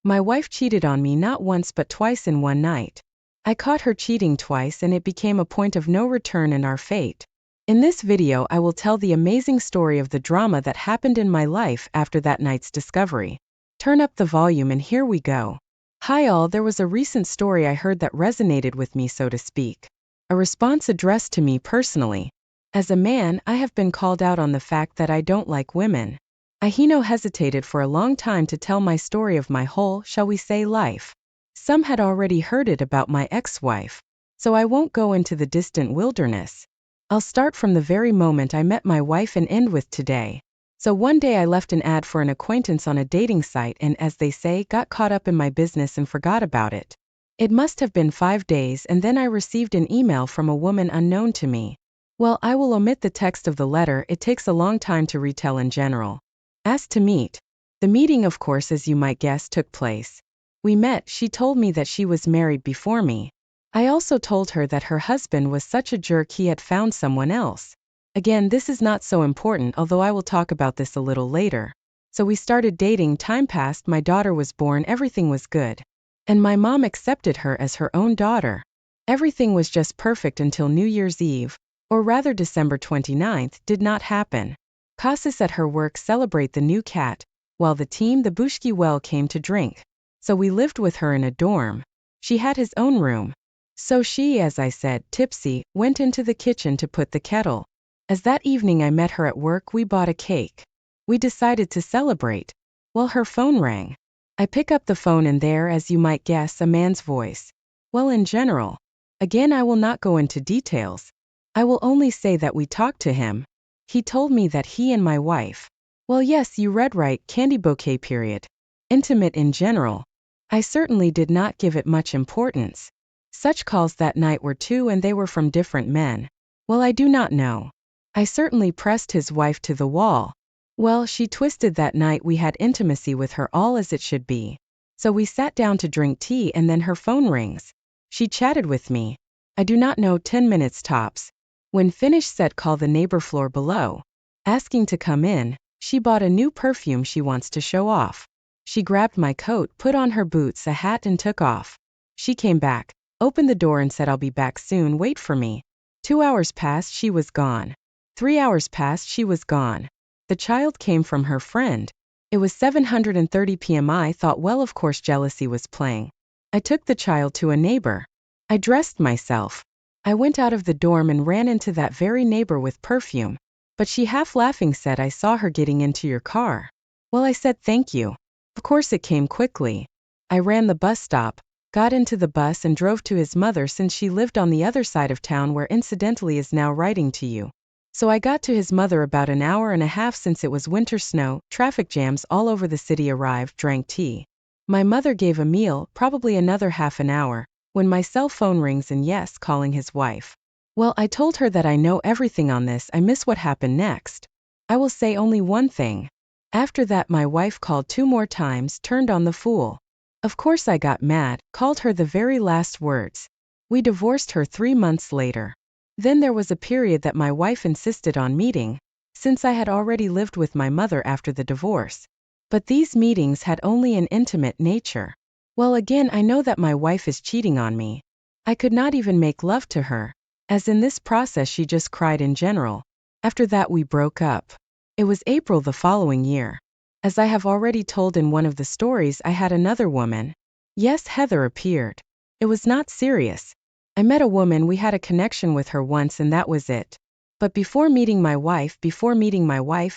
My wife cheated on me not once but twice in one night. I caught her cheating twice and it became a point of no return in our fate. In this video I will tell the amazing story of the drama that happened in my life after that night's discovery. Turn up the volume and here we go. Hi all, there was a recent story I heard that resonated with me, so to speak. A response addressed to me personally. As a man, I have been called out on the fact that I don't like women. I hesitated for a long time to tell my story of my whole, shall we say, life. Some had already heard it about my ex-wife, so I won't go into the distant wilderness. I'll start from the very moment I met my wife and end with today. So one day I left an ad for an acquaintance on a dating site and, as they say, got caught up in my business and forgot about it. It must have been 5 days and then I received an email from a woman unknown to me. Well, I will omit the text of the letter, it takes a long time to retell in general. Asked to meet. The meeting, of course, as you might guess, took place. We met, she told me that she was married before me. I also told her that her husband was such a jerk he had found someone else. Again, this is not so important, although I will talk about this a little later. So we started dating, time passed, my daughter was born, everything was good. And my mom accepted her as her own daughter. Everything was just perfect until New Year's Eve, or rather December 29th, did not happen. Casas at her work celebrate the new cat, while the team, the Bushki well, came to drink. So we lived with her in a dorm. She had his own room. So she, as I said, tipsy, went into the kitchen to put the kettle. As that evening I met her at work, we bought a cake. We decided to celebrate. Well, her phone rang. I pick up the phone and there, as you might guess, a man's voice. Well, in general. Again, I will not go into details. I will only say that we talked to him. He told me that he and my wife. Well, yes, you read right, candy bouquet period. Intimate in general. I certainly did not give it much importance. Such calls that night were 2 and they were from different men. Well, I do not know. I certainly pressed his wife to the wall. Well, she twisted that night, we had intimacy with her, all as it should be. So we sat down to drink tea and then her phone rings. She chatted with me. I do not know, 10 minutes tops. When finished, said call the neighbor floor below. Asking to come in, she bought a new perfume she wants to show off. She grabbed my coat, put on her boots, a hat and took off. She came back, opened the door and said I'll be back soon, wait for me. 2 hours passed, she was gone. 3 hours passed, she was gone. The child came from her friend. It was 7:30 p.m. I thought, well, of course jealousy was playing. I took the child to a neighbor. I dressed myself. I went out of the dorm and ran into that very neighbor with perfume. But she, half laughing, said, I saw her getting into your car. Well, I said thank you. Of course it came quickly. I ran the bus stop, got into the bus and drove to his mother, since she lived on the other side of town where incidentally is now writing to you. So I got to his mother about an hour and a half, since it was winter, snow, traffic jams all over the city. Arrived, drank tea. My mother gave a meal, probably another half an hour, when my cell phone rings and yes, calling his wife. Well, I told her that I know everything on this, I miss what happened next. I will say only one thing. After that my wife called 2 more times, turned on the fool. Of course I got mad, called her the very last words. We divorced her 3 months later. Then there was a period that my wife insisted on meeting, since I had already lived with my mother after the divorce. But these meetings had only an intimate nature. Well, again, I know that my wife is cheating on me. I could not even make love to her, as in this process she just cried in general. After that we broke up. It was April the following year. As I have already told in one of the stories, I had another woman. Yes, Heather appeared. It was not serious. I met a woman, we had a connection with her once and that was it. But before meeting my wife,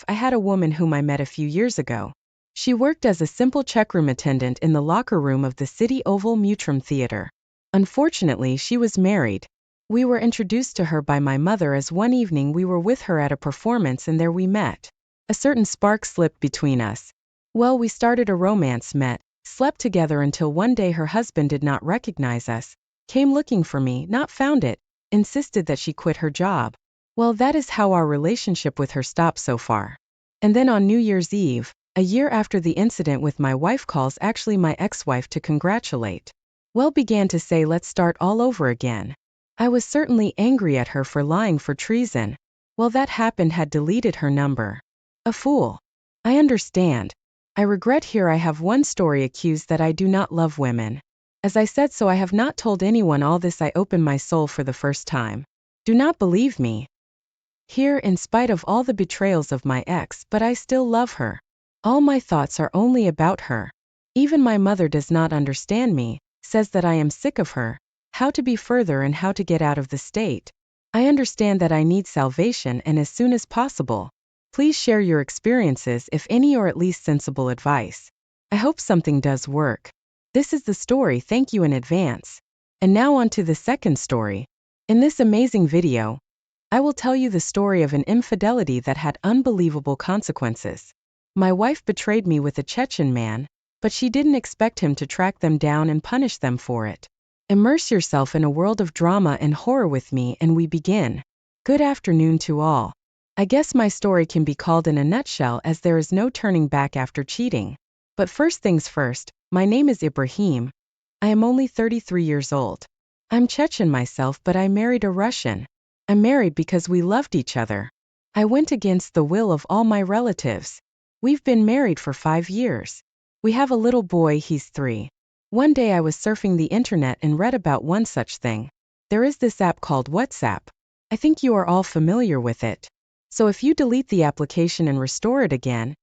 I had a woman whom I met a few years ago. She worked as a simple checkroom attendant in the locker room of the City Oval Mutrum Theater. Unfortunately, she was married. We were introduced to her by my mother as one evening we were with her at a performance and there we met. A certain spark slipped between us. Well, we started a romance, met, slept together until one day her husband did not recognize us, came looking for me, not found it, insisted that she quit her job. Well, that is how our relationship with her stopped so far. And then on New Year's Eve, a year after the incident with my wife, calls actually my ex-wife to congratulate. Well, began to say let's start all over again. I was certainly angry at her for lying for treason. Well, that happened, had deleted her number. A fool. I understand. I regret here I have one story accused that I do not love women. As I said, so I have not told anyone all this. I open my soul for the first time. Do not believe me. Here, in spite of all the betrayals of my ex, but I still love her. All my thoughts are only about her. Even my mother does not understand me, says that I am sick of her, how to be further and how to get out of the state. I understand that I need salvation and as soon as possible. Please share your experiences, if any, or at least sensible advice. I hope something does work. This is the story. Thank you in advance. And now on to the second story. In this amazing video, I will tell you the story of an infidelity that had unbelievable consequences. My wife betrayed me with a Chechen man, but she didn't expect him to track them down and punish them for it. Immerse yourself in a world of drama and horror with me and we begin. Good afternoon to all. I guess my story can be called in a nutshell as there is no turning back after cheating. But first things first, my name is Ibrahim. I am only 33 years old. I'm Chechen myself, but I married a Russian. I'm married because we loved each other. I went against the will of all my relatives. We've been married for 5 years. We have a little boy, he's 3. One day I was surfing the internet and read about one such thing. There is this app called WhatsApp. I think you are all familiar with it. So if you delete the application and restore it again,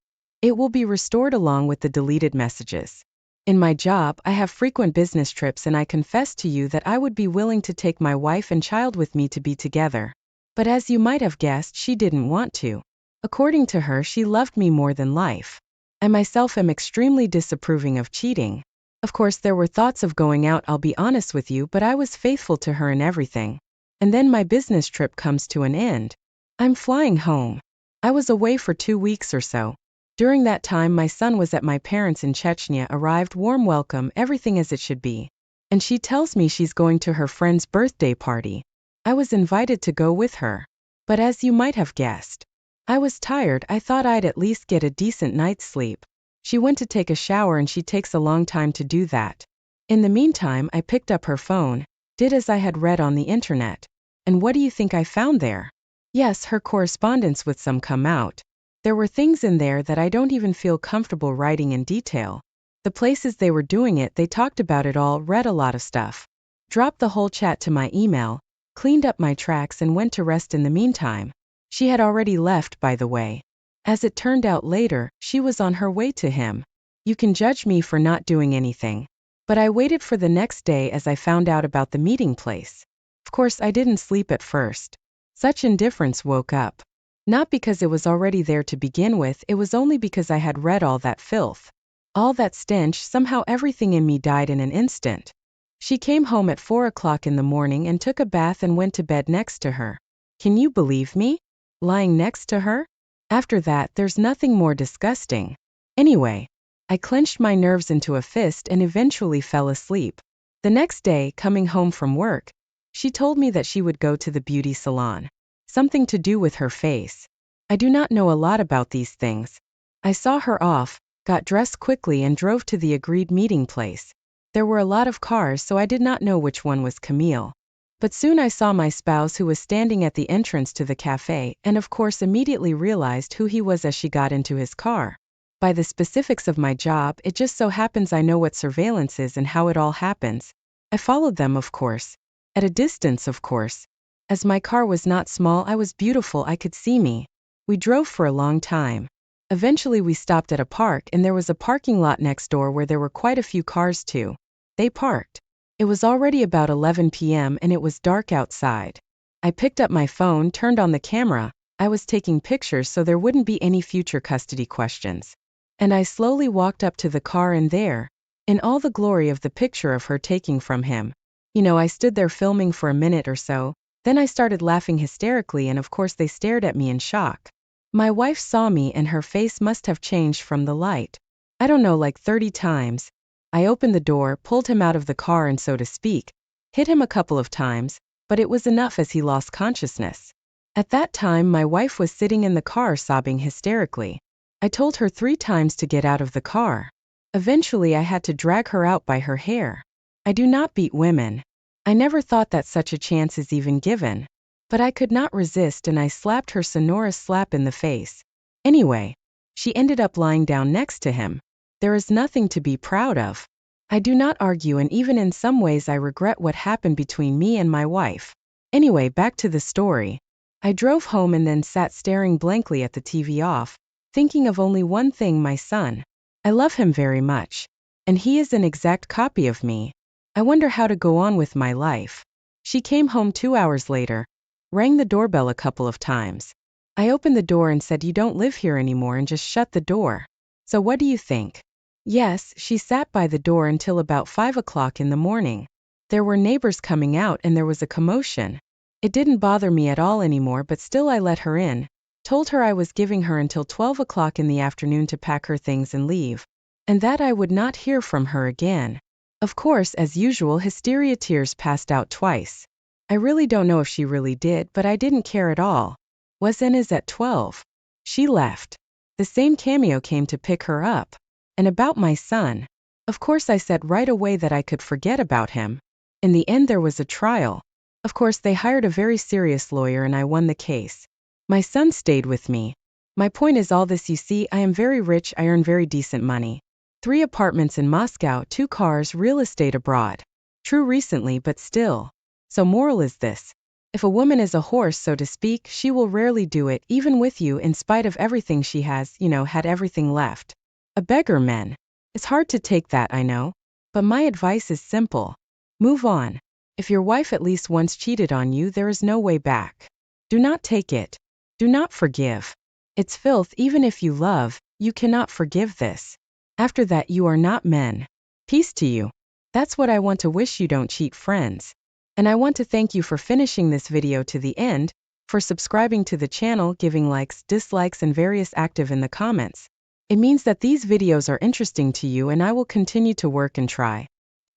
it will be restored along with the deleted messages. In my job, I have frequent business trips and I confess to you that I would be willing to take my wife and child with me to be together. But as you might have guessed, she didn't want to. According to her, she loved me more than life. I myself am extremely disapproving of cheating. Of course, there were thoughts of going out, I'll be honest with you, but I was faithful to her in everything. And then my business trip comes to an end. I'm flying home. I was away for 2 weeks or so. During that time, my son was at my parents in Chechnya, arrived, warm welcome, everything as it should be. And she tells me she's going to her friend's birthday party. I was invited to go with her. But as you might have guessed, I was tired. I thought I'd at least get a decent night's sleep. She went to take a shower and she takes a long time to do that. In the meantime, I picked up her phone, did as I had read on the internet. And what do you think I found there? Yes, her correspondence with some come out. There were things in there that I don't even feel comfortable writing in detail. The places they were doing it, they talked about it all, read a lot of stuff. Dropped the whole chat to my email, cleaned up my tracks and went to rest in the meantime. She had already left, by the way. As it turned out later, she was on her way to him. You can judge me for not doing anything. But I waited for the next day as I found out about the meeting place. Of course, I didn't sleep at first. Such indifference woke up. Not because it was already there to begin with, it was only because I had read all that filth. All that stench, somehow everything in me died in an instant. She came home at 4 o'clock in the morning and took a bath and went to bed next to her. Can you believe me? Lying next to her? After that, there's nothing more disgusting. Anyway, I clenched my nerves into a fist and eventually fell asleep. The next day, coming home from work, she told me that she would go to the beauty salon. Something to do with her face. I do not know a lot about these things. I saw her off, got dressed quickly and drove to the agreed meeting place. There were a lot of cars, so I did not know which one was Camille. But soon I saw my spouse, who was standing at the entrance to the cafe, and of course immediately realized who he was as she got into his car. By the specifics of my job, it just so happens I know what surveillance is and how it all happens. I followed them, of course. At a distance, of course. As my car was not small, I was beautiful, I could see me. We drove for a long time. Eventually we stopped at a park and there was a parking lot next door where there were quite a few cars too. They parked. It was already about 11 p.m. and it was dark outside. I picked up my phone, turned on the camera. I was taking pictures so there wouldn't be any future custody questions. And I slowly walked up to the car and there, in all the glory of the picture of her taking from him. I stood there filming for a minute or so. Then I started laughing hysterically and of course they stared at me in shock. My wife saw me and her face must have changed from the light. I don't know, like 30 times. I opened the door, pulled him out of the car and so to speak, hit him a couple of times, but it was enough as he lost consciousness. At that time my wife was sitting in the car sobbing hysterically. I told her 3 times to get out of the car. Eventually I had to drag her out by her hair. I do not beat women. I never thought that such a chance is even given. But I could not resist and I slapped her sonorous slap in the face. Anyway, She ended up lying down next to him. There is nothing to be proud of. I do not argue, and even in some ways I regret what happened between me and my wife. Anyway, back to the story. I drove home and then sat staring blankly at the TV off, thinking of only one thing: my son. I love him very much. And he is an exact copy of me. I wonder how to go on with my life. She came home 2 hours later, rang the doorbell a couple of times. I opened the door and said, "You don't live here anymore," and just shut the door. So what do you think? Yes, she sat by the door until about 5 o'clock in the morning. There were neighbors coming out and there was a commotion. It didn't bother me at all anymore, but still I let her in. Told her I was giving her until 12 o'clock in the afternoon to pack her things and leave. And that I would not hear from her again. Of course, as usual, hysteria tears passed out twice. I really don't know if she really did, but I didn't care at all. Was and is at 12. She left. The same cameo came to pick her up. And about my son. Of course I said right away that I could forget about him. In the end there was a trial. Of course they hired a very serious lawyer and I won the case. My son stayed with me. My point is all this: you see, I am very rich, I earn very decent money. 3 apartments in Moscow, 2 cars, real estate abroad. True recently, but still. So moral is this: if a woman is a horse, so to speak, she will rarely do it, even with you, in spite of everything she has, had everything left. A beggar, men. It's hard to take that, I know. But my advice is simple. Move on. If your wife at least once cheated on you, there is no way back. Do not take it. Do not forgive. It's filth. Even if you love, you cannot forgive this. After that, you are not men. Peace to you. That's what I want to wish you. Don't cheat, friends. And I want to thank you for finishing this video to the end, for subscribing to the channel, giving likes, dislikes, and various active in the comments. It means that these videos are interesting to you, and I will continue to work and try.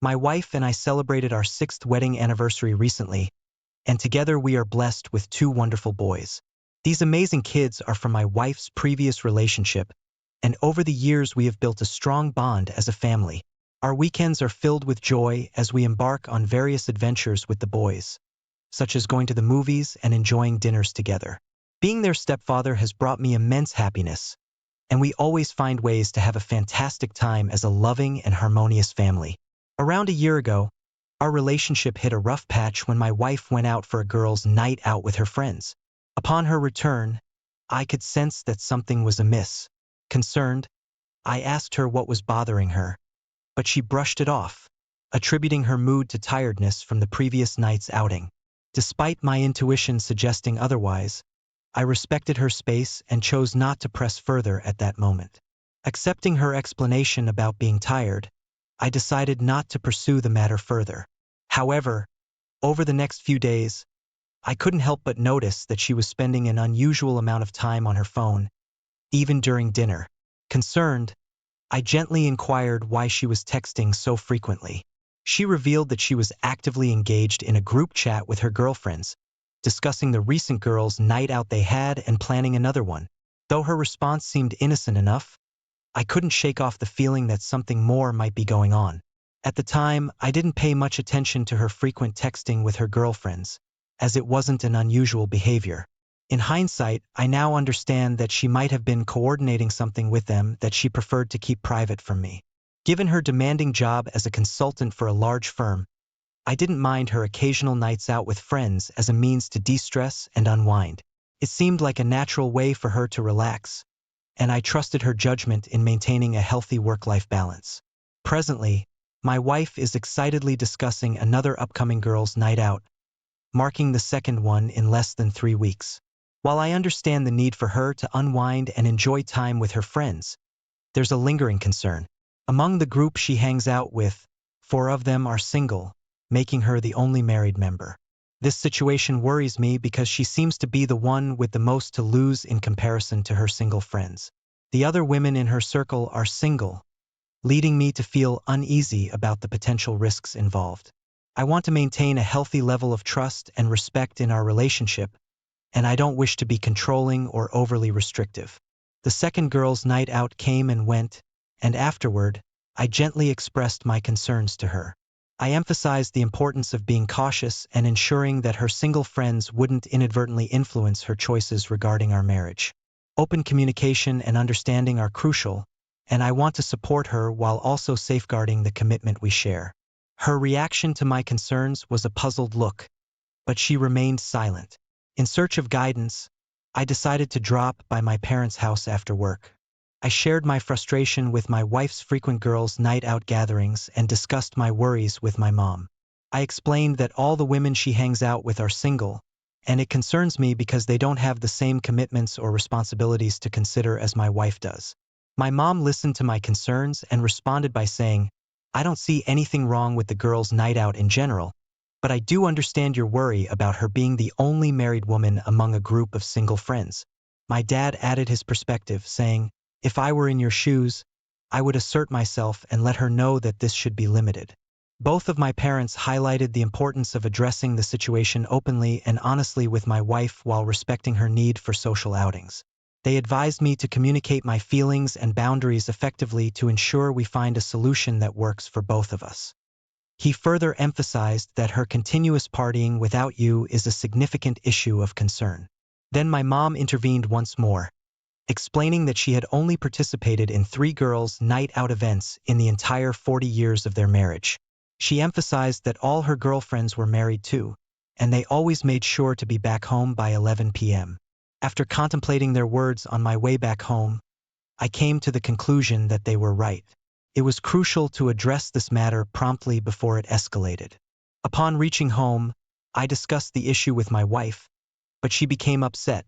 My wife and I celebrated our 6th wedding anniversary recently, and together we are blessed with 2 wonderful boys. These amazing kids are from my wife's previous relationship, and over the years we have built a strong bond as a family. Our weekends are filled with joy as we embark on various adventures with the boys, such as going to the movies and enjoying dinners together. Being their stepfather has brought me immense happiness, and we always find ways to have a fantastic time as a loving and harmonious family. Around a year ago, our relationship hit a rough patch when my wife went out for a girls' night out with her friends. Upon her return, I could sense that something was amiss. Concerned, I asked her what was bothering her, but she brushed it off, attributing her mood to tiredness from the previous night's outing. Despite my intuition suggesting otherwise, I respected her space and chose not to press further at that moment. Accepting her explanation about being tired, I decided not to pursue the matter further. However, over the next few days, I couldn't help but notice that she was spending an unusual amount of time on her phone, even during dinner. Concerned, I gently inquired why she was texting so frequently. She revealed that she was actively engaged in a group chat with her girlfriends, discussing the recent girls' night out they had and planning another one. Though her response seemed innocent enough, I couldn't shake off the feeling that something more might be going on. At the time, I didn't pay much attention to her frequent texting with her girlfriends, as it wasn't an unusual behavior. In hindsight, I now understand that she might have been coordinating something with them that she preferred to keep private from me. Given her demanding job as a consultant for a large firm, I didn't mind her occasional nights out with friends as a means to de-stress and unwind. It seemed like a natural way for her to relax, and I trusted her judgment in maintaining a healthy work-life balance. Presently, my wife is excitedly discussing another upcoming girls' night out, marking the second one in less than 3 weeks. While I understand the need for her to unwind and enjoy time with her friends, there's a lingering concern. Among the group she hangs out with, 4 of them are single, making her the only married member. This situation worries me because she seems to be the one with the most to lose in comparison to her single friends. The other women in her circle are single, leading me to feel uneasy about the potential risks involved. I want to maintain a healthy level of trust and respect in our relationship, and I don't wish to be controlling or overly restrictive. The second girls' night out came and went, and afterward, I gently expressed my concerns to her. I emphasized the importance of being cautious and ensuring that her single friends wouldn't inadvertently influence her choices regarding our marriage. Open communication and understanding are crucial, and I want to support her while also safeguarding the commitment we share. Her reaction to my concerns was a puzzled look, but she remained silent. In search of guidance, I decided to drop by my parents' house after work. I shared my frustration with my wife's frequent girls' night out gatherings and discussed my worries with my mom. I explained that all the women she hangs out with are single, and it concerns me because they don't have the same commitments or responsibilities to consider as my wife does. My mom listened to my concerns and responded by saying, "I don't see anything wrong with the girls' night out in general, but I do understand your worry about her being the only married woman among a group of single friends." My dad added his perspective, saying, "If I were in your shoes, I would assert myself and let her know that this should be limited." Both of my parents highlighted the importance of addressing the situation openly and honestly with my wife while respecting her need for social outings. They advised me to communicate my feelings and boundaries effectively to ensure we find a solution that works for both of us. He further emphasized that her continuous partying without you is a significant issue of concern. Then my mom intervened once more, explaining that she had only participated in 3 girls' night out events in the entire 40 years of their marriage. She emphasized that all her girlfriends were married too, and they always made sure to be back home by 11 p.m. After contemplating their words on my way back home, I came to the conclusion that they were right. It was crucial to address this matter promptly before it escalated. Upon reaching home, I discussed the issue with my wife, but she became upset,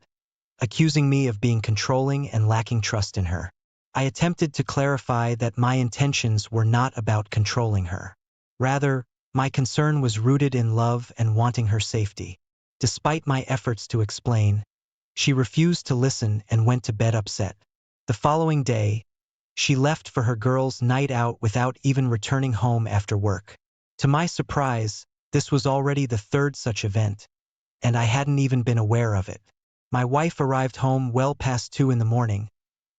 accusing me of being controlling and lacking trust in her. I attempted to clarify that my intentions were not about controlling her. Rather, my concern was rooted in love and wanting her safety. Despite my efforts to explain, she refused to listen and went to bed upset. The following day, she left for her girls' night out without even returning home after work. To my surprise, this was already the 3rd such event, and I hadn't even been aware of it. My wife arrived home well past 2 in the morning,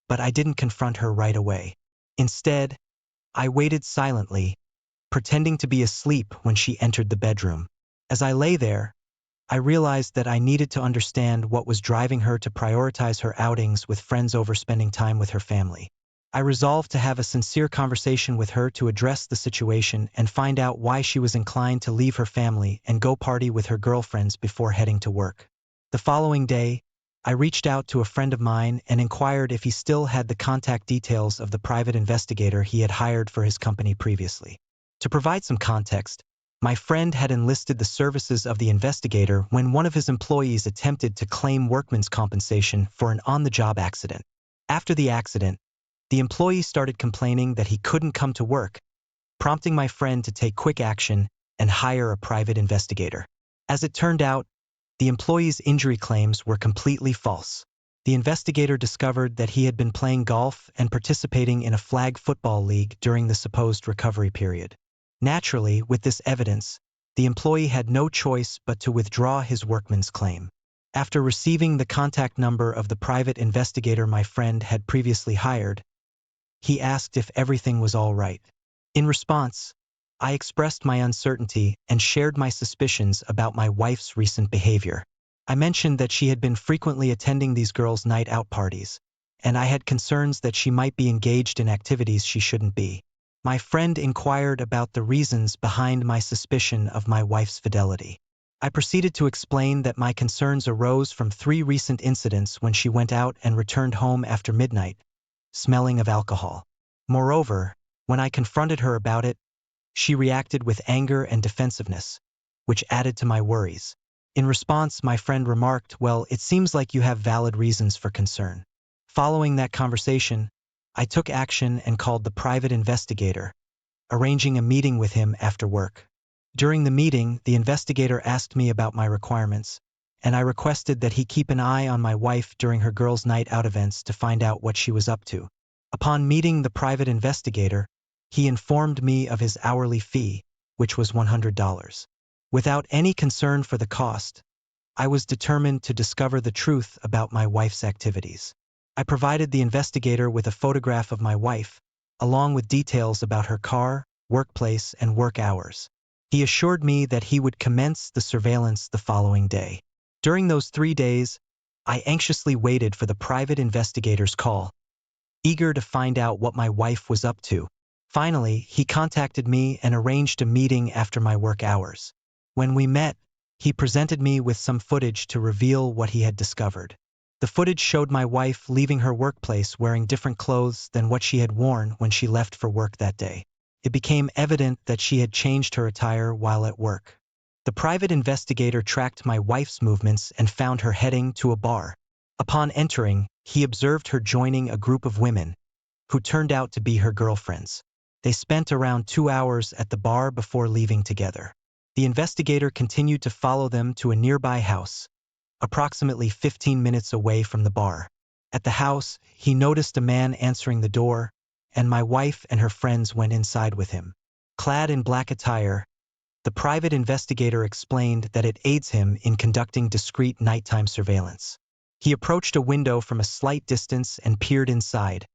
but I didn't confront her right away. Instead, I waited silently, pretending to be asleep when she entered the bedroom. As I lay there, I realized that I needed to understand what was driving her to prioritize her outings with friends over spending time with her family. I resolved to have a sincere conversation with her to address the situation and find out why she was inclined to leave her family and go party with her girlfriends before heading to work. The following day, I reached out to a friend of mine and inquired if he still had the contact details of the private investigator he had hired for his company previously. To provide some context, my friend had enlisted the services of the investigator when one of his employees attempted to claim workman's compensation for an on-the-job accident. After the accident, the employee started complaining that he couldn't come to work, prompting my friend to take quick action and hire a private investigator. As it turned out, the employee's injury claims were completely false. The investigator discovered that he had been playing golf and participating in a flag football league during the supposed recovery period. Naturally, with this evidence, the employee had no choice but to withdraw his workman's claim. After receiving the contact number of the private investigator my friend had previously hired, he asked if everything was all right. In response, I expressed my uncertainty and shared my suspicions about my wife's recent behavior. I mentioned that she had been frequently attending these girls' night out parties, and I had concerns that she might be engaged in activities she shouldn't be. My friend inquired about the reasons behind my suspicion of my wife's fidelity. I proceeded to explain that my concerns arose from 3 recent incidents when she went out and returned home after midnight, smelling of alcohol. Moreover, when I confronted her about it, she reacted with anger and defensiveness, which added to my worries. In response, my friend remarked, "Well, it seems like you have valid reasons for concern." Following that conversation, I took action and called the private investigator, arranging a meeting with him after work. During the meeting, the investigator asked me about my requirements, and I requested that he keep an eye on my wife during her girls' night out events to find out what she was up to. Upon meeting the private investigator, he informed me of his hourly fee, which was $100. Without any concern for the cost, I was determined to discover the truth about my wife's activities. I provided the investigator with a photograph of my wife, along with details about her car, workplace, and work hours. He assured me that he would commence the surveillance the following day. During those 3 days, I anxiously waited for the private investigator's call, eager to find out what my wife was up to. Finally, he contacted me and arranged a meeting after my work hours. When we met, he presented me with some footage to reveal what he had discovered. The footage showed my wife leaving her workplace wearing different clothes than what she had worn when she left for work that day. It became evident that she had changed her attire while at work. The private investigator tracked my wife's movements and found her heading to a bar. Upon entering, he observed her joining a group of women, who turned out to be her girlfriends. They spent around 2 hours at the bar before leaving together. The investigator continued to follow them to a nearby house, approximately 15 minutes away from the bar. At the house, he noticed a man answering the door, and my wife and her friends went inside with him. Clad in black attire, the private investigator explained that it aids him in conducting discreet nighttime surveillance. He approached a window from a slight distance and peered inside,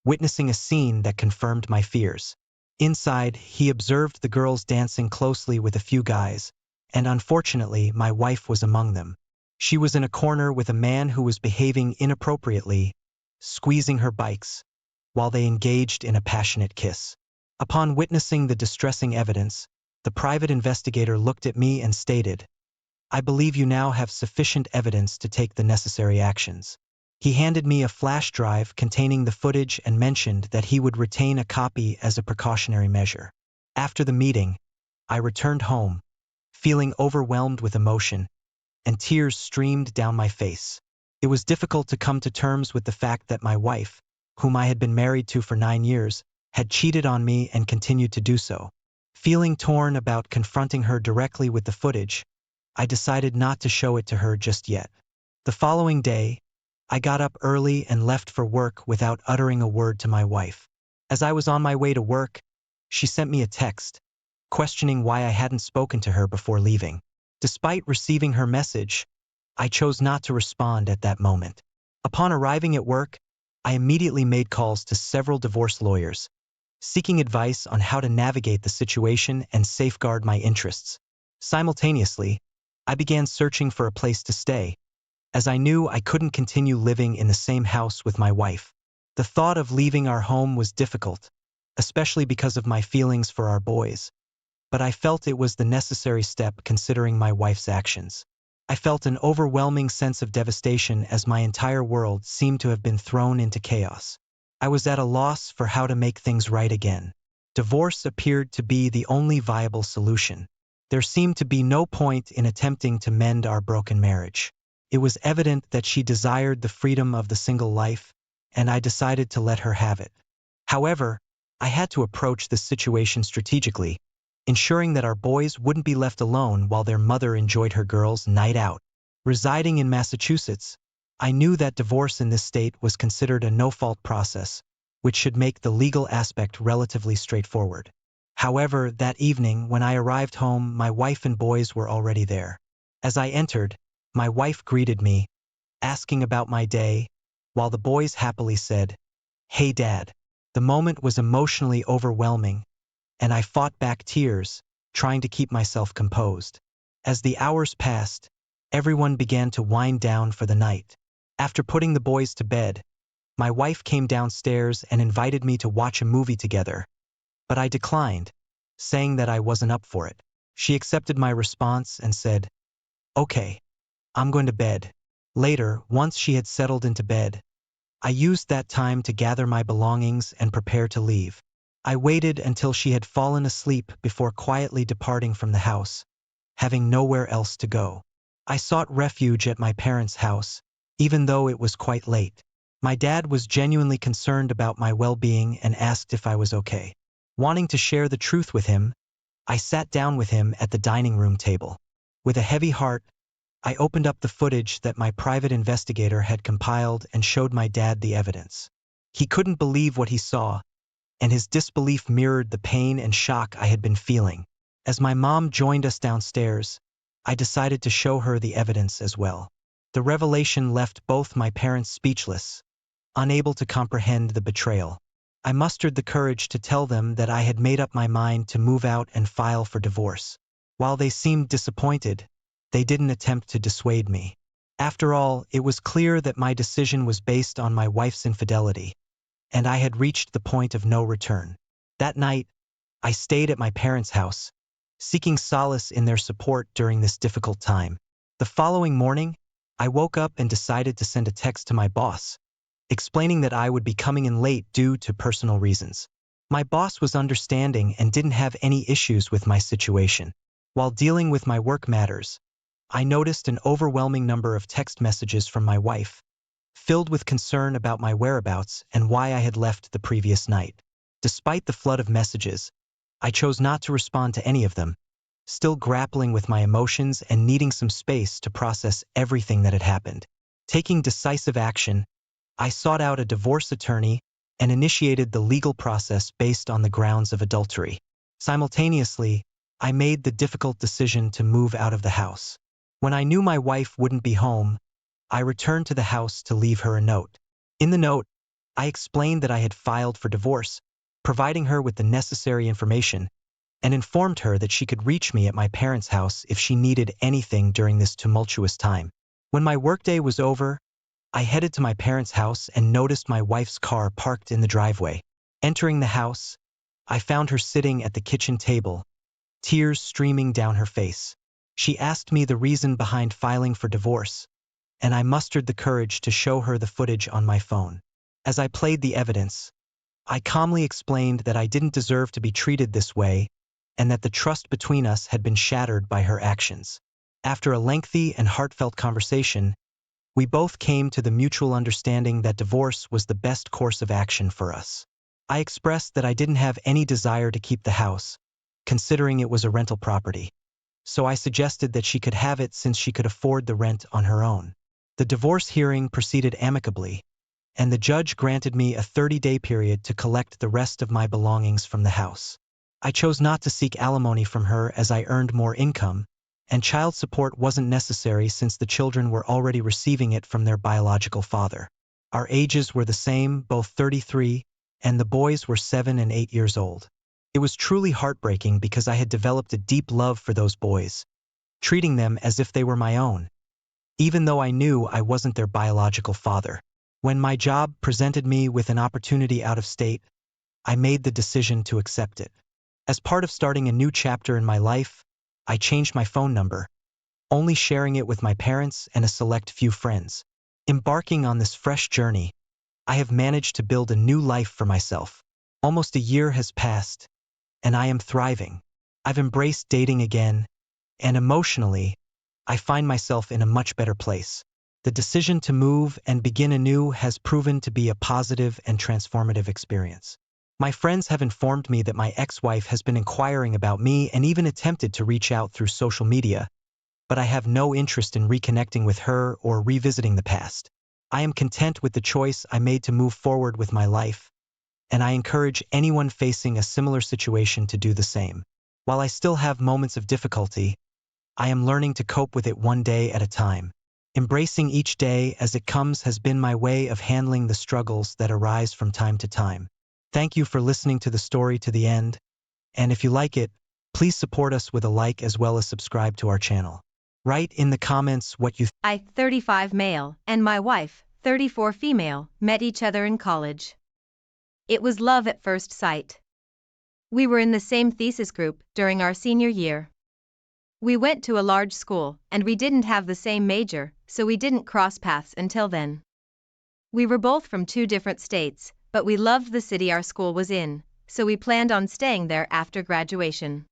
witnessing a scene that confirmed my fears. Inside, he observed the girls dancing closely with a few guys, and unfortunately, my wife was among them. She was in a corner with a man who was behaving inappropriately, squeezing her bikes, while they engaged in a passionate kiss. Upon witnessing the distressing evidence, the private investigator looked at me and stated, "I believe you now have sufficient evidence to take the necessary actions." He handed me a flash drive containing the footage and mentioned that he would retain a copy as a precautionary measure. After the meeting, I returned home, feeling overwhelmed with emotion, and tears streamed down my face. It was difficult to come to terms with the fact that my wife, whom I had been married to for 9 years, had cheated on me and continued to do so. Feeling torn about confronting her directly with the footage, I decided not to show it to her just yet. The following day, I got up early and left for work without uttering a word to my wife. As I was on my way to work, she sent me a text, questioning why I hadn't spoken to her before leaving. Despite receiving her message, I chose not to respond at that moment. Upon arriving at work, I immediately made calls to several divorce lawyers, seeking advice on how to navigate the situation and safeguard my interests. Simultaneously, I began searching for a place to stay, as I knew I couldn't continue living in the same house with my wife. The thought of leaving our home was difficult, especially because of my feelings for our boys, but I felt it was the necessary step considering my wife's actions. I felt an overwhelming sense of devastation as my entire world seemed to have been thrown into chaos. I was at a loss for how to make things right again. Divorce appeared to be the only viable solution. There seemed to be no point in attempting to mend our broken marriage. It was evident that she desired the freedom of the single life, and I decided to let her have it. However, I had to approach this situation strategically, ensuring that our boys wouldn't be left alone while their mother enjoyed her girls' night out. Residing in Massachusetts, I knew that divorce in this state was considered a no-fault process, which should make the legal aspect relatively straightforward. However, that evening when I arrived home, my wife and boys were already there. As I entered, my wife greeted me, asking about my day, while the boys happily said, "Hey Dad." The moment was emotionally overwhelming, and I fought back tears, trying to keep myself composed. As the hours passed, everyone began to wind down for the night. After putting the boys to bed, my wife came downstairs and invited me to watch a movie together, but I declined, saying that I wasn't up for it. She accepted my response and said, "Okay, I'm going to bed." Later, once she had settled into bed, I used that time to gather my belongings and prepare to leave. I waited until she had fallen asleep before quietly departing from the house, having nowhere else to go. I sought refuge at my parents' house, even though it was quite late. My dad was genuinely concerned about my well-being and asked if I was okay. Wanting to share the truth with him, I sat down with him at the dining room table. With a heavy heart, I opened up the footage that my private investigator had compiled and showed my dad the evidence. He couldn't believe what he saw, and his disbelief mirrored the pain and shock I had been feeling. As my mom joined us downstairs, I decided to show her the evidence as well. The revelation left both my parents speechless, unable to comprehend the betrayal. I mustered the courage to tell them that I had made up my mind to move out and file for divorce. While they seemed disappointed, they didn't attempt to dissuade me. After all, it was clear that my decision was based on my wife's infidelity, and I had reached the point of no return. That night, I stayed at my parents' house, seeking solace in their support during this difficult time. The following morning, I woke up and decided to send a text to my boss, explaining that I would be coming in late due to personal reasons. My boss was understanding and didn't have any issues with my situation. While dealing with my work matters, I noticed an overwhelming number of text messages from my wife, filled with concern about my whereabouts and why I had left the previous night. Despite the flood of messages, I chose not to respond to any of them, still grappling with my emotions and needing some space to process everything that had happened. Taking decisive action, I sought out a divorce attorney and initiated the legal process based on the grounds of adultery. Simultaneously, I made the difficult decision to move out of the house. When I knew my wife wouldn't be home, I returned to the house to leave her a note. In the note, I explained that I had filed for divorce, providing her with the necessary information, and informed her that she could reach me at my parents' house if she needed anything during this tumultuous time. When my workday was over, I headed to my parents' house and noticed my wife's car parked in the driveway. Entering the house, I found her sitting at the kitchen table, tears streaming down her face. She asked me the reason behind filing for divorce, and I mustered the courage to show her the footage on my phone. As I played the evidence, I calmly explained that I didn't deserve to be treated this way and that the trust between us had been shattered by her actions. After a lengthy and heartfelt conversation, we both came to the mutual understanding that divorce was the best course of action for us. I expressed that I didn't have any desire to keep the house, considering it was a rental property, so I suggested that she could have it since she could afford the rent on her own. The divorce hearing proceeded amicably, and the judge granted me a 30-day period to collect the rest of my belongings from the house. I chose not to seek alimony from her as I earned more income, and child support wasn't necessary since the children were already receiving it from their biological father. Our ages were the same, both 33, and the boys were 7 and 8 years old. It was truly heartbreaking because I had developed a deep love for those boys, treating them as if they were my own, even though I knew I wasn't their biological father. When my job presented me with an opportunity out of state, I made the decision to accept it. As part of starting a new chapter in my life, I changed my phone number, only sharing it with my parents and a select few friends. Embarking on this fresh journey, I have managed to build a new life for myself. Almost a year has passed, and I am thriving. I've embraced dating again, and emotionally, I find myself in a much better place. The decision to move and begin anew has proven to be a positive and transformative experience. My friends have informed me that my ex-wife has been inquiring about me and even attempted to reach out through social media, but I have no interest in reconnecting with her or revisiting the past. I am content with the choice I made to move forward with my life, and I encourage anyone facing a similar situation to do the same. While I still have moments of difficulty, I am learning to cope with it one day at a time. Embracing each day as it comes has been my way of handling the struggles that arise from time to time. Thank you for listening to the story to the end, and if you like it, please support us with a like as well as subscribe to our channel. Write in the comments what you I, 35 male, and my wife, 34 female, met each other in college. It was love at first sight. We were in the same thesis group during our senior year. We went to a large school, and we didn't have the same major, so we didn't cross paths until then. We were both from 2 different states, but we loved the city our school was in, so we planned on staying there after graduation.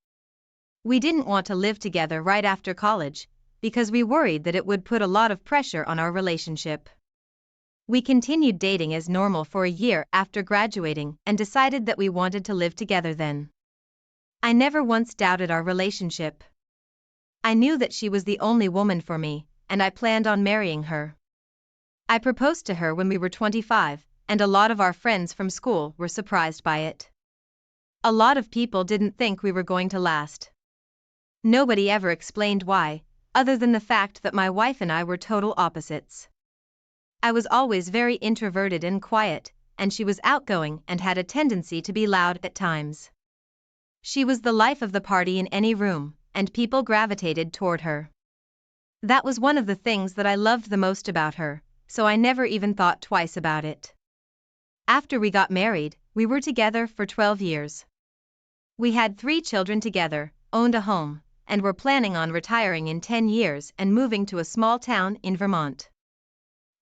We didn't want to live together right after college, because we worried that it would put a lot of pressure on our relationship. We continued dating as normal for a year after graduating and decided that we wanted to live together then. I never once doubted our relationship. I knew that she was the only woman for me, and I planned on marrying her. I proposed to her when we were 25, and a lot of our friends from school were surprised by it. A lot of people didn't think we were going to last. Nobody ever explained why, other than the fact that my wife and I were total opposites. I was always very introverted and quiet, and she was outgoing and had a tendency to be loud at times. She was the life of the party in any room, and people gravitated toward her. That was one of the things that I loved the most about her, so I never even thought twice about it. After we got married, we were together for 12 years. We had 3 children together, owned a home, and were planning on retiring in 10 years and moving to a small town in Vermont.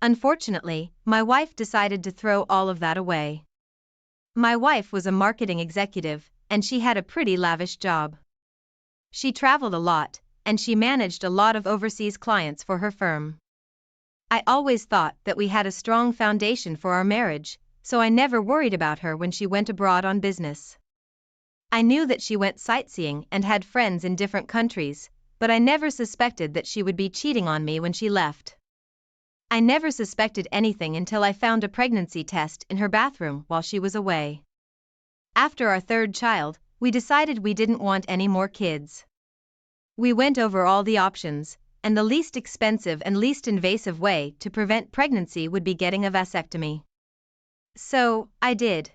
Unfortunately, my wife decided to throw all of that away. My wife was a marketing executive, and she had a pretty lavish job. She traveled a lot, and she managed a lot of overseas clients for her firm. I always thought that we had a strong foundation for our marriage, so I never worried about her when she went abroad on business. I knew that she went sightseeing and had friends in different countries, but I never suspected that she would be cheating on me when she left. I never suspected anything until I found a pregnancy test in her bathroom while she was away. After our 3rd child, we decided we didn't want any more kids. We went over all the options, and the least expensive and least invasive way to prevent pregnancy would be getting a vasectomy. So, I did.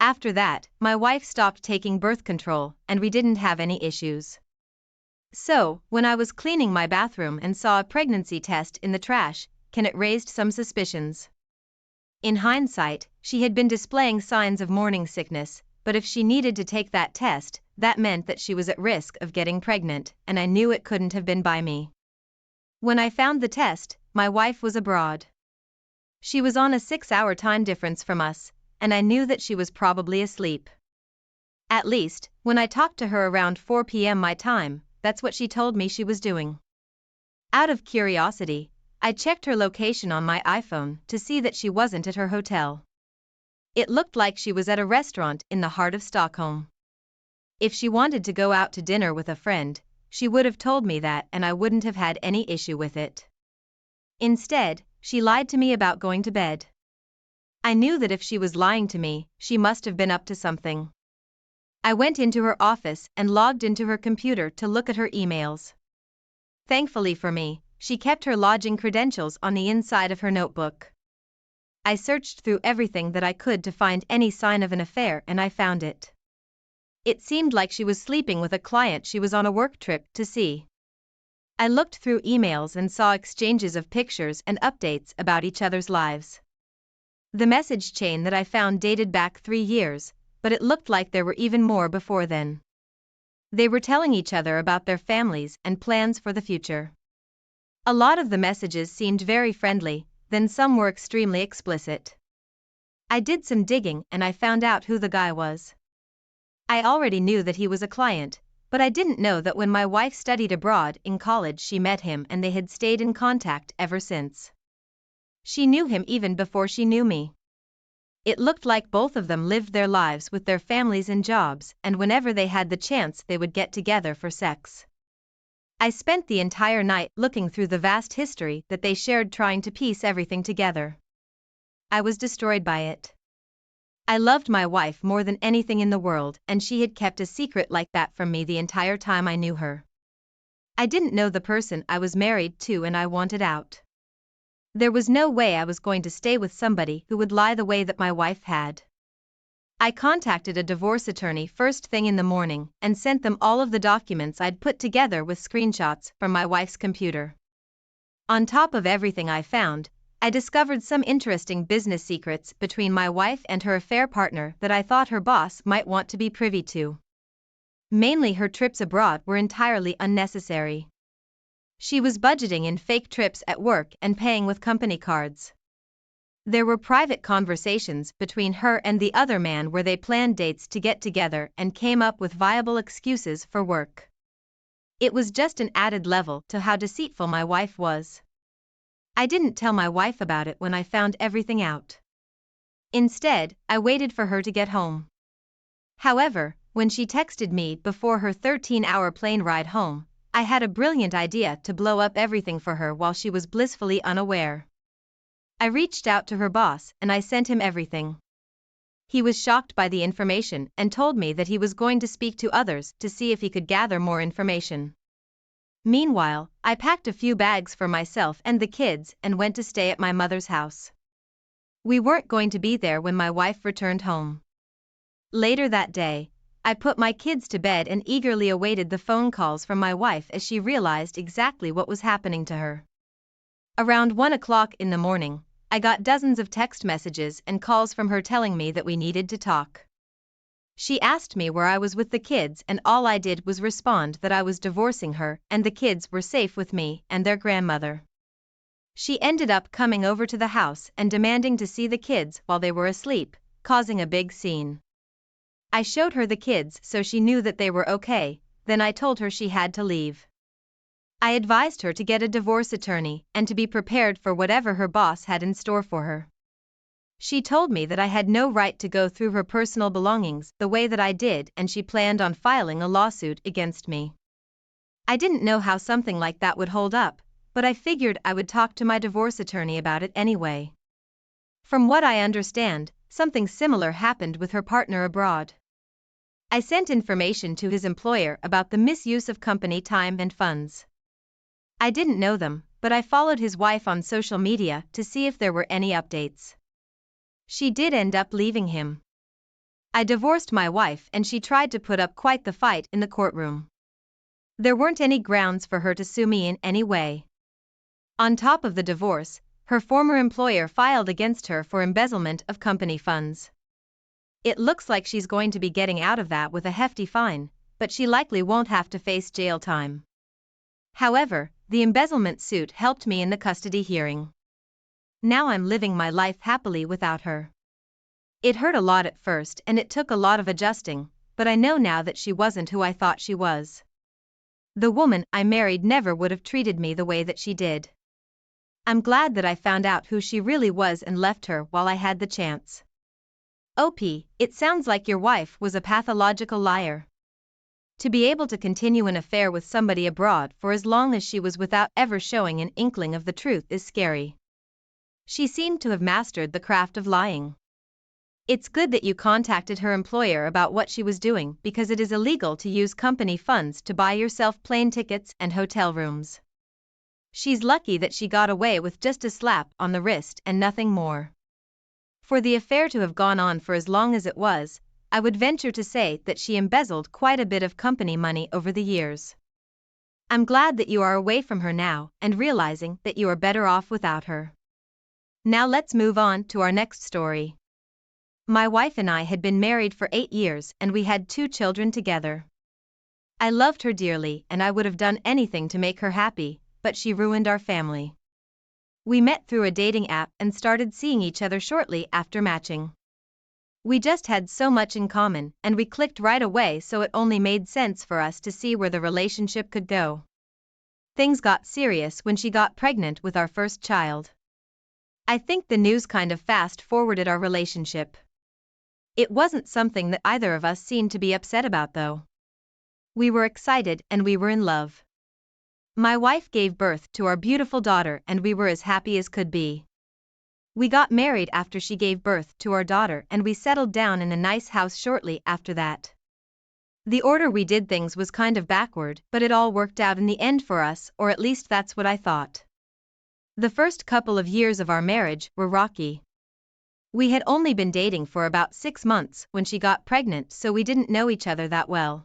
After that, my wife stopped taking birth control, and we didn't have any issues. So, when I was cleaning my bathroom and saw a pregnancy test in the trash, it raised some suspicions. In hindsight, she had been displaying signs of morning sickness, but if she needed to take that test, that meant that she was at risk of getting pregnant, and I knew it couldn't have been by me. When I found the test, my wife was abroad. She was on a 6-hour time difference from us, and I knew that she was probably asleep. At least, when I talked to her around 4 p.m. my time, that's what she told me she was doing. Out of curiosity, I checked her location on my iPhone to see that she wasn't at her hotel. It looked like she was at a restaurant in the heart of Stockholm. If she wanted to go out to dinner with a friend, she would have told me that and I wouldn't have had any issue with it. Instead, she lied to me about going to bed. I knew that if she was lying to me, she must have been up to something. I went into her office and logged into her computer to look at her emails. Thankfully for me, she kept her lodging credentials on the inside of her notebook. I searched through everything that I could to find any sign of an affair and I found it. It seemed like she was sleeping with a client she was on a work trip to see. I looked through emails and saw exchanges of pictures and updates about each other's lives. The message chain that I found dated back 3 years, but it looked like there were even more before then. They were telling each other about their families and plans for the future. A lot of the messages seemed very friendly, then some were extremely explicit. I did some digging and I found out who the guy was. I already knew that he was a client, but I didn't know that when my wife studied abroad in college she met him and they had stayed in contact ever since. She knew him even before she knew me. It looked like both of them lived their lives with their families and jobs, and whenever they had the chance they would get together for sex. I spent the entire night looking through the vast history that they shared trying to piece everything together. I was destroyed by it. I loved my wife more than anything in the world, and she had kept a secret like that from me the entire time I knew her. I didn't know the person I was married to and I wanted out. There was no way I was going to stay with somebody who would lie the way that my wife had. I contacted a divorce attorney first thing in the morning and sent them all of the documents I'd put together with screenshots from my wife's computer. On top of everything I found, I discovered some interesting business secrets between my wife and her affair partner that I thought her boss might want to be privy to. Mainly her trips abroad were entirely unnecessary. She was budgeting in fake trips at work and paying with company cards. There were private conversations between her and the other man where they planned dates to get together and came up with viable excuses for work. It was just an added level to how deceitful my wife was. I didn't tell my wife about it when I found everything out. Instead, I waited for her to get home. However, when she texted me before her 13-hour plane ride home, I had a brilliant idea to blow up everything for her while she was blissfully unaware. I reached out to her boss and I sent him everything. He was shocked by the information and told me that he was going to speak to others to see if he could gather more information. Meanwhile, I packed a few bags for myself and the kids and went to stay at my mother's house. We weren't going to be there when my wife returned home. Later that day, I put my kids to bed and eagerly awaited the phone calls from my wife as she realized exactly what was happening to her. Around 1 o'clock in the morning, I got dozens of text messages and calls from her telling me that we needed to talk. She asked me where I was with the kids, and all I did was respond that I was divorcing her and the kids were safe with me and their grandmother. She ended up coming over to the house and demanding to see the kids while they were asleep, causing a big scene. I showed her the kids so she knew that they were okay, then I told her she had to leave. I advised her to get a divorce attorney and to be prepared for whatever her boss had in store for her. She told me that I had no right to go through her personal belongings the way that I did, and she planned on filing a lawsuit against me. I didn't know how something like that would hold up, but I figured I would talk to my divorce attorney about it anyway. From what I understand, something similar happened with her partner abroad. I sent information to his employer about the misuse of company time and funds. I didn't know them, but I followed his wife on social media to see if there were any updates. She did end up leaving him. I divorced my wife and she tried to put up quite the fight in the courtroom. There weren't any grounds for her to sue me in any way. On top of the divorce, her former employer filed against her for embezzlement of company funds. It looks like she's going to be getting out of that with a hefty fine, but she likely won't have to face jail time. However, the embezzlement suit helped me in the custody hearing. Now I'm living my life happily without her. It hurt a lot at first and it took a lot of adjusting, but I know now that she wasn't who I thought she was. The woman I married never would have treated me the way that she did. I'm glad that I found out who she really was and left her while I had the chance. OP, it sounds like your wife was a pathological liar. To be able to continue an affair with somebody abroad for as long as she was without ever showing an inkling of the truth is scary. She seemed to have mastered the craft of lying. It's good that you contacted her employer about what she was doing, because it is illegal to use company funds to buy yourself plane tickets and hotel rooms. She's lucky that she got away with just a slap on the wrist and nothing more. For the affair to have gone on for as long as it was, I would venture to say that she embezzled quite a bit of company money over the years. I'm glad that you are away from her now and realizing that you are better off without her. Now let's move on to our next story. My wife and I had been married for 8 years and we had 2 children together. I loved her dearly and I would have done anything to make her happy, but she ruined our family. We met through a dating app and started seeing each other shortly after matching. We just had so much in common and we clicked right away, so it only made sense for us to see where the relationship could go. Things got serious when she got pregnant with our first child. I think the news kind of fast-forwarded our relationship. It wasn't something that either of us seemed to be upset about though. We were excited and we were in love. My wife gave birth to our beautiful daughter and we were as happy as could be. We got married after she gave birth to our daughter and we settled down in a nice house shortly after that. The order we did things was kind of backward, but it all worked out in the end for us, or at least that's what I thought. The first couple of years of our marriage were rocky. We had only been dating for about 6 months when she got pregnant, so we didn't know each other that well.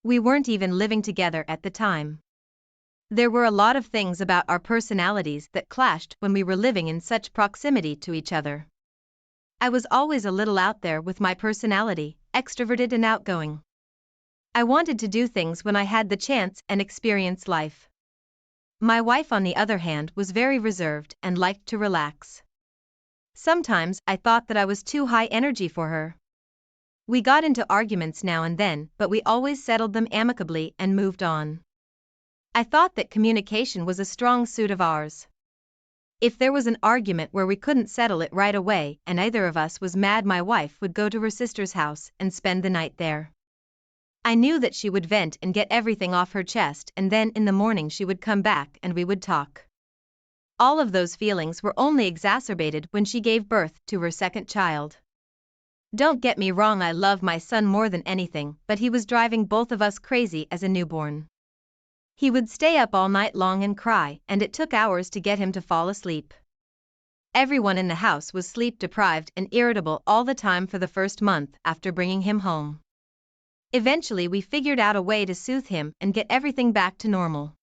We weren't even living together at the time. There were a lot of things about our personalities that clashed when we were living in such proximity to each other. I was always a little out there with my personality, extroverted and outgoing. I wanted to do things when I had the chance and experience life. My wife, on the other hand, was very reserved and liked to relax. Sometimes I thought that I was too high energy for her. We got into arguments now and then, but we always settled them amicably and moved on. I thought that communication was a strong suit of ours. If there was an argument where we couldn't settle it right away and either of us was mad, my wife would go to her sister's house and spend the night there. I knew that she would vent and get everything off her chest, and then in the morning she would come back and we would talk. All of those feelings were only exacerbated when she gave birth to her second child. Don't get me wrong, I love my son more than anything, but he was driving both of us crazy as a newborn. He would stay up all night long and cry, and it took hours to get him to fall asleep. Everyone in the house was sleep deprived and irritable all the time for the first month after bringing him home. Eventually we figured out a way to soothe him and get everything back to normal.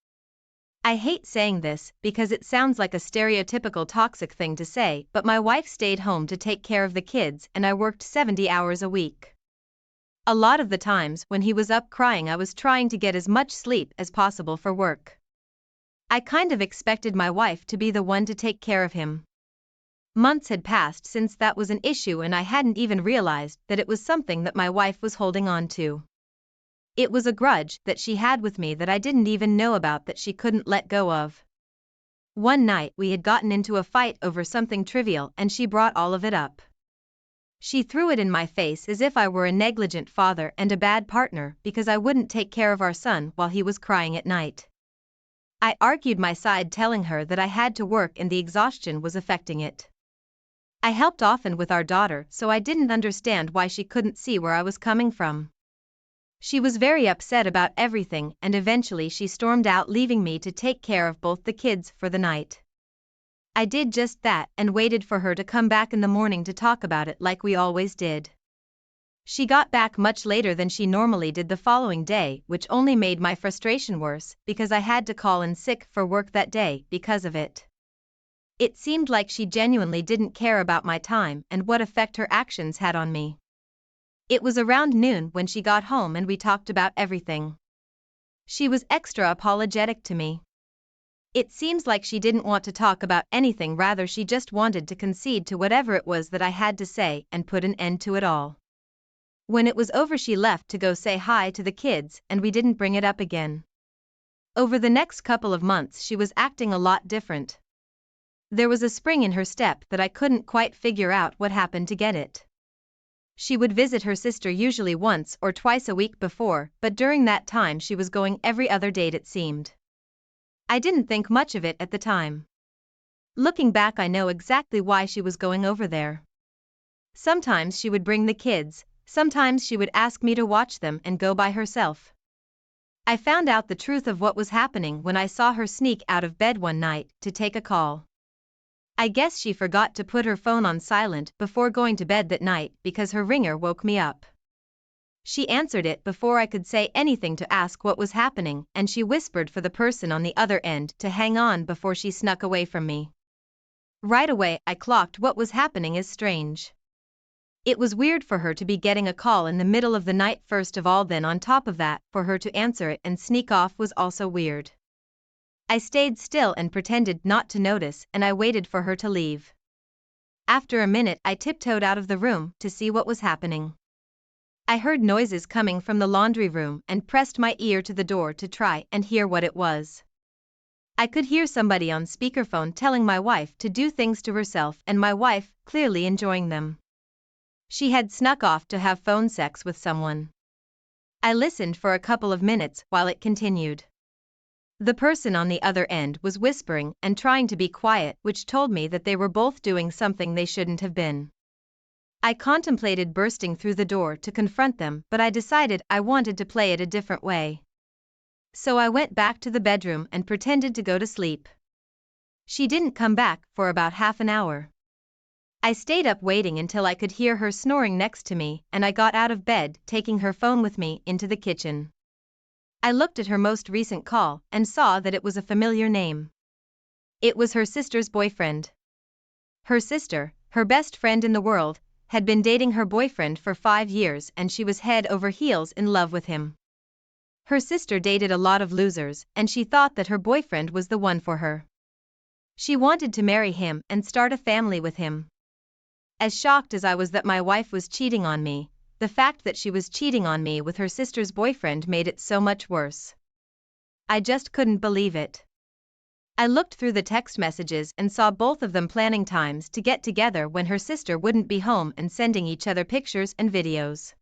I hate saying this because it sounds like a stereotypical toxic thing to say, but my wife stayed home to take care of the kids and I worked 70 hours a week. A lot of the times when he was up crying, I was trying to get as much sleep as possible for work. I kind of expected my wife to be the one to take care of him. Months had passed since that was an issue and I hadn't even realized that it was something that my wife was holding on to. It was a grudge that she had with me that I didn't even know about that she couldn't let go of. One night we had gotten into a fight over something trivial and she brought all of it up. She threw it in my face as if I were a negligent father and a bad partner because I wouldn't take care of our son while he was crying at night. I argued my side, telling her that I had to work and the exhaustion was affecting it. I helped often with our daughter, so I didn't understand why she couldn't see where I was coming from. She was very upset about everything and eventually she stormed out, leaving me to take care of both the kids for the night. I did just that and waited for her to come back in the morning to talk about it like we always did. She got back much later than she normally did the following day, which only made my frustration worse because I had to call in sick for work that day because of it. It seemed like she genuinely didn't care about my time and what effect her actions had on me. It was around noon when she got home and we talked about everything. She was extra apologetic to me. It seems like she didn't want to talk about anything, rather she just wanted to concede to whatever it was that I had to say and put an end to it all. When it was over she left to go say hi to the kids and we didn't bring it up again. Over the next couple of months she was acting a lot different. There was a spring in her step that I couldn't quite figure out what happened to get it. She would visit her sister usually once or twice a week before, but during that time she was going every other date it seemed. I didn't think much of it at the time. Looking back, I know exactly why she was going over there. Sometimes she would bring the kids, sometimes she would ask me to watch them and go by herself. I found out the truth of what was happening when I saw her sneak out of bed one night to take a call. I guess she forgot to put her phone on silent before going to bed that night because her ringer woke me up. She answered it before I could say anything to ask what was happening, and she whispered for the person on the other end to hang on before she snuck away from me. Right away I clocked what was happening as strange. It was weird for her to be getting a call in the middle of the night first of all, then on top of that, for her to answer it and sneak off was also weird. I stayed still and pretended not to notice and I waited for her to leave. After a minute I tiptoed out of the room to see what was happening. I heard noises coming from the laundry room and pressed my ear to the door to try and hear what it was. I could hear somebody on speakerphone telling my wife to do things to herself and my wife clearly enjoying them. She had snuck off to have phone sex with someone. I listened for a couple of minutes while it continued. The person on the other end was whispering and trying to be quiet, which told me that they were both doing something they shouldn't have been. I contemplated bursting through the door to confront them, but I decided I wanted to play it a different way. So I went back to the bedroom and pretended to go to sleep. She didn't come back for about half an hour. I stayed up waiting until I could hear her snoring next to me, and I got out of bed, taking her phone with me into the kitchen. I looked at her most recent call and saw that it was a familiar name. It was her sister's boyfriend. Her sister, her best friend in the world, had been dating her boyfriend for 5 years and she was head over heels in love with him. Her sister dated a lot of losers and she thought that her boyfriend was the one for her. She wanted to marry him and start a family with him. As shocked as I was that my wife was cheating on me, the fact that she was cheating on me with her sister's boyfriend made it so much worse. I just couldn't believe it. I looked through the text messages and saw both of them planning times to get together when her sister wouldn't be home and sending each other pictures and videos.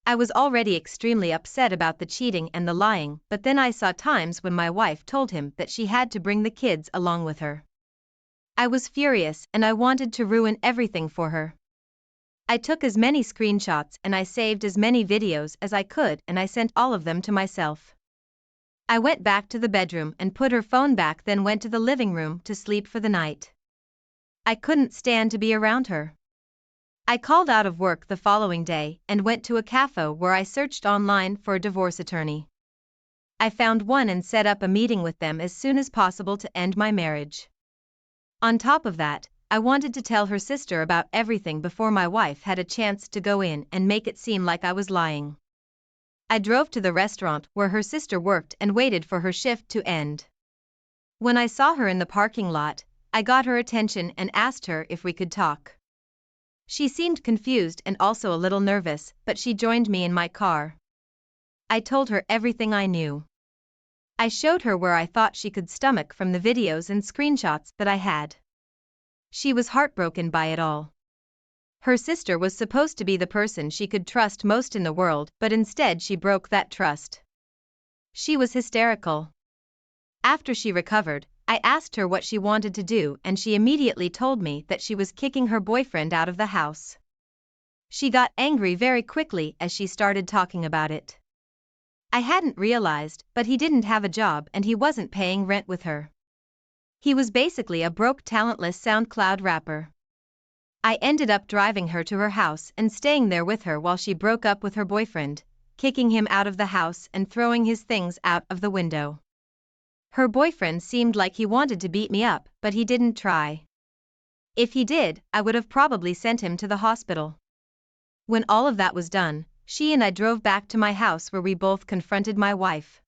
I was already extremely upset about the cheating and the lying, but then I saw times when my wife told him that she had to bring the kids along with her. I was furious and I wanted to ruin everything for her. I took as many screenshots and I saved as many videos as I could and I sent all of them to myself. I went back to the bedroom and put her phone back, then went to the living room to sleep for the night. I couldn't stand to be around her. I called out of work the following day and went to a cafe where I searched online for a divorce attorney. I found one and set up a meeting with them as soon as possible to end my marriage. On top of that, I wanted to tell her sister about everything before my wife had a chance to go in and make it seem like I was lying. I drove to the restaurant where her sister worked and waited for her shift to end. When I saw her in the parking lot, I got her attention and asked her if we could talk. She seemed confused and also a little nervous, but she joined me in my car. I told her everything I knew. I showed her where I thought she could stomach from the videos and screenshots that I had. She was heartbroken by it all. Her sister was supposed to be the person she could trust most in the world, but instead she broke that trust. She was hysterical. After she recovered, I asked her what she wanted to do and she immediately told me that she was kicking her boyfriend out of the house. She got angry very quickly as she started talking about it. I hadn't realized, but he didn't have a job and he wasn't paying rent with her. He was basically a broke, talentless SoundCloud rapper. I ended up driving her to her house and staying there with her while she broke up with her boyfriend, kicking him out of the house and throwing his things out of the window. Her boyfriend seemed like he wanted to beat me up, but he didn't try. If he did, I would have probably sent him to the hospital. When all of that was done, she and I drove back to my house where we both confronted my wife.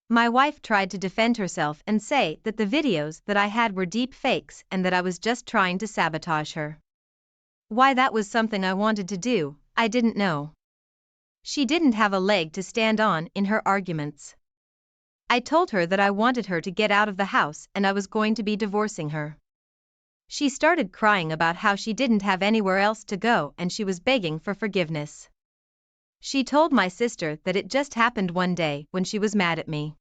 My wife tried to defend herself and say that the videos that I had were deep fakes and that I was just trying to sabotage her. Why that was something I wanted to do, I didn't know. She didn't have a leg to stand on in her arguments. I told her that I wanted her to get out of the house and I was going to be divorcing her. She started crying about how she didn't have anywhere else to go and she was begging for forgiveness. She told my sister that it just happened one day when she was mad at me.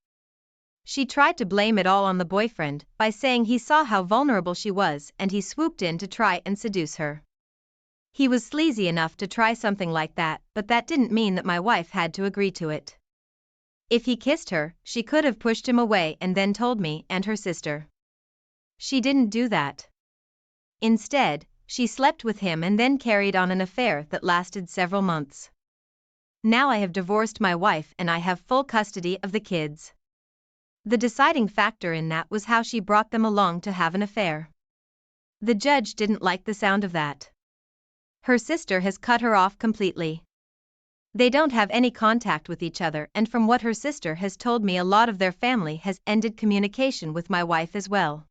She tried to blame it all on the boyfriend by saying he saw how vulnerable she was and he swooped in to try and seduce her. He was sleazy enough to try something like that, but that didn't mean that my wife had to agree to it. If he kissed her, she could have pushed him away and then told me and her sister. She didn't do that. Instead, she slept with him and then carried on an affair that lasted several months. Now I have divorced my wife and I have full custody of the kids. The deciding factor in that was how she brought them along to have an affair. The judge didn't like the sound of that. Her sister has cut her off completely. They don't have any contact with each other, and from what her sister has told me, a lot of their family has ended communication with my wife as well.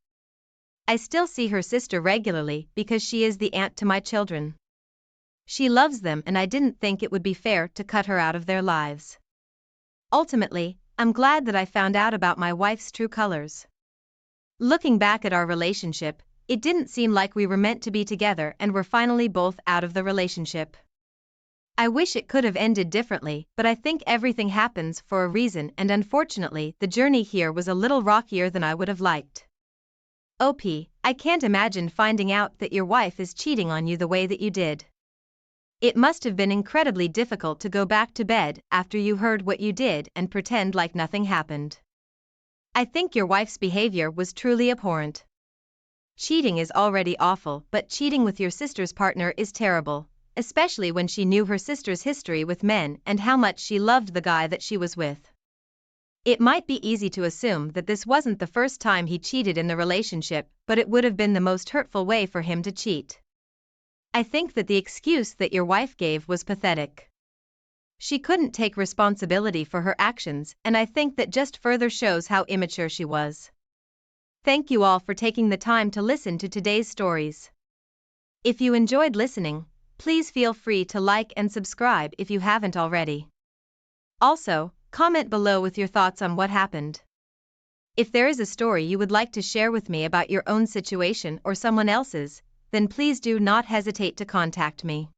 I still see her sister regularly because she is the aunt to my children. She loves them and I didn't think it would be fair to cut her out of their lives. Ultimately, I'm glad that I found out about my wife's true colors. Looking back at our relationship, it didn't seem like we were meant to be together and we're finally both out of the relationship. I wish it could have ended differently, but I think everything happens for a reason and unfortunately the journey here was a little rockier than I would have liked. OP, I can't imagine finding out that your wife is cheating on you the way that you did. It must have been incredibly difficult to go back to bed after you heard what you did and pretend like nothing happened. I think your wife's behavior was truly abhorrent. Cheating is already awful, but cheating with your sister's partner is terrible, especially when she knew her sister's history with men and how much she loved the guy that she was with. It might be easy to assume that this wasn't the first time he cheated in the relationship, but it would have been the most hurtful way for him to cheat. I think that the excuse that your wife gave was pathetic. She couldn't take responsibility for her actions, and I think that just further shows how immature she was. Thank you all for taking the time to listen to today's stories. If you enjoyed listening, please feel free to like and subscribe if you haven't already. Also, comment below with your thoughts on what happened. If there is a story you would like to share with me about your own situation or someone else's, then please do not hesitate to contact me.